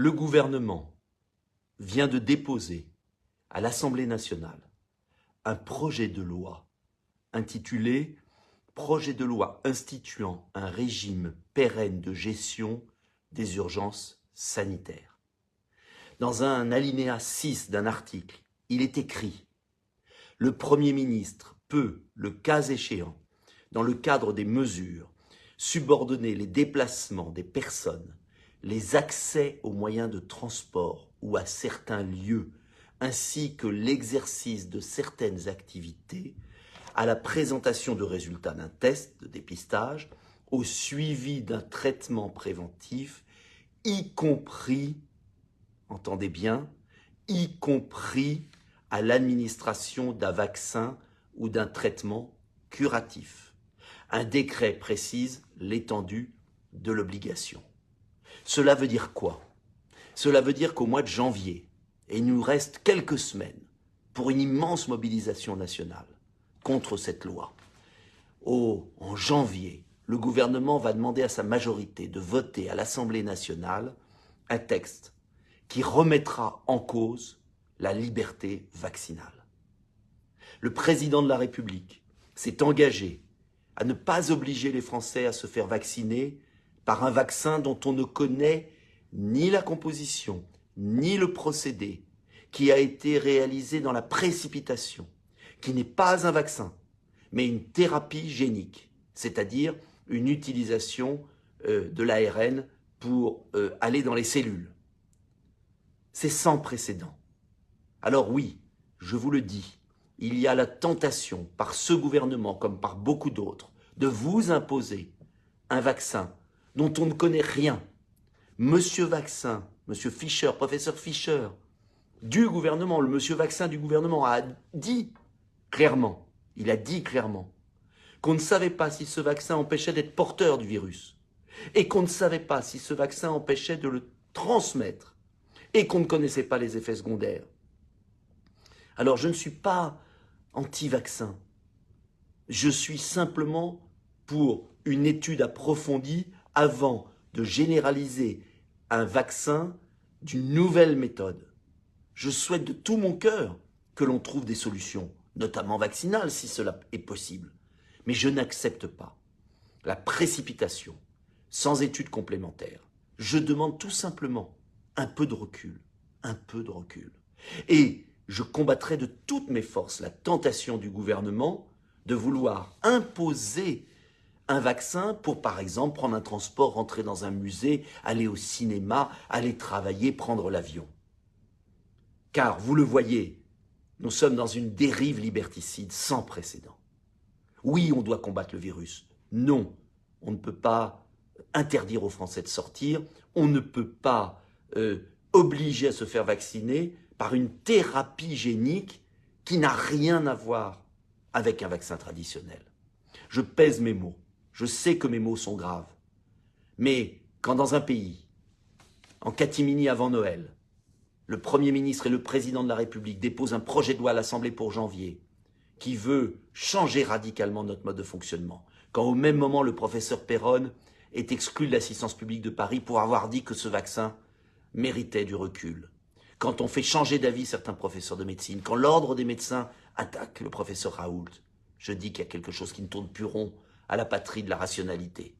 Le gouvernement vient de déposer à l'Assemblée nationale un projet de loi intitulé « Projet de loi instituant un régime pérenne de gestion des urgences sanitaires ». Dans un alinéa 6 d'un article, il est écrit « Le Premier ministre peut, le cas échéant, dans le cadre des mesures, subordonner les déplacements des personnes, les accès aux moyens de transport ou à certains lieux, ainsi que l'exercice de certaines activités, à la présentation de résultats d'un test de dépistage, au suivi d'un traitement préventif, y compris, entendez bien, y compris à l'administration d'un vaccin ou d'un traitement curatif. Un décret précise l'étendue de l'obligation. » Cela veut dire quoi? Cela veut dire qu'au mois de janvier, et il nous reste quelques semaines pour une immense mobilisation nationale contre cette loi, en janvier, le gouvernement va demander à sa majorité de voter à l'Assemblée nationale un texte qui remettra en cause la liberté vaccinale. Le président de la République s'est engagé à ne pas obliger les Français à se faire vacciner par un vaccin dont on ne connaît ni la composition, ni le procédé, qui a été réalisé dans la précipitation, qui n'est pas un vaccin, mais une thérapie génique, c'est-à-dire une utilisation de l'ARN pour aller dans les cellules. C'est sans précédent. Alors oui, je vous le dis, il y a la tentation, par ce gouvernement comme par beaucoup d'autres, de vous imposer un vaccin dont on ne connaît rien. Monsieur Vaccin, monsieur Fischer, professeur Fischer, du gouvernement, le monsieur Vaccin du gouvernement a dit clairement, qu'on ne savait pas si ce vaccin empêchait d'être porteur du virus, et qu'on ne savait pas si ce vaccin empêchait de le transmettre, et qu'on ne connaissait pas les effets secondaires. Alors je ne suis pas anti-vaccin, je suis simplement pour une étude approfondie avant de généraliser un vaccin d'une nouvelle méthode. Je souhaite de tout mon cœur que l'on trouve des solutions, notamment vaccinales si cela est possible. Mais je n'accepte pas la précipitation sans études complémentaires. Je demande tout simplement un peu de recul, Et je combattrai de toutes mes forces la tentation du gouvernement de vouloir imposer un vaccin pour, par exemple, prendre un transport, rentrer dans un musée, aller au cinéma, aller travailler, prendre l'avion. Car, vous le voyez, nous sommes dans une dérive liberticide sans précédent. Oui, on doit combattre le virus. Non, on ne peut pas interdire aux Français de sortir. On ne peut pas obliger à se faire vacciner par une thérapie génique qui n'a rien à voir avec un vaccin traditionnel. Je pèse mes mots. Je sais que mes mots sont graves. Mais quand dans un pays, en catimini avant Noël, le Premier ministre et le Président de la République déposent un projet de loi à l'Assemblée pour janvier qui veut changer radicalement notre mode de fonctionnement, quand au même moment le professeur Perron est exclu de l'assistance publique de Paris pour avoir dit que ce vaccin méritait du recul, quand on fait changer d'avis certains professeurs de médecine, quand l'ordre des médecins attaque le professeur Raoult, je dis qu'il y a quelque chose qui ne tourne plus rond à la patrie de la rationalité.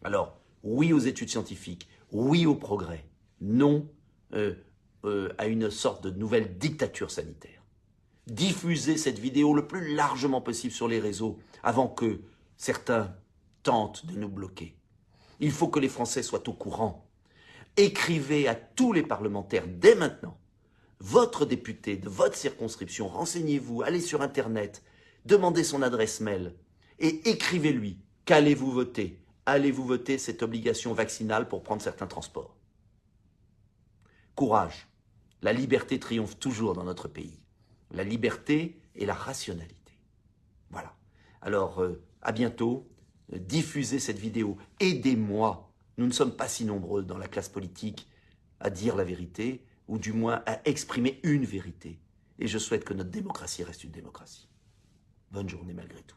Alors, oui aux études scientifiques, oui au progrès, non à une sorte de nouvelle dictature sanitaire. Diffusez cette vidéo le plus largement possible sur les réseaux avant que certains tentent de nous bloquer. Il faut que les Français soient au courant. Écrivez à tous les parlementaires dès maintenant. Votre député de votre circonscription, renseignez-vous, allez sur Internet, demandez son adresse mail et écrivez-lui qu'allez-vous voter. Allez-vous voter cette obligation vaccinale pour prendre certains transports? Courage. La liberté triomphe toujours dans notre pays. La liberté et la rationalité. Voilà. Alors, à bientôt. Diffusez cette vidéo. Aidez-moi. Nous ne sommes pas si nombreux dans la classe politique à dire la vérité, ou du moins à exprimer une vérité. Et je souhaite que notre démocratie reste une démocratie. Bonne journée malgré tout.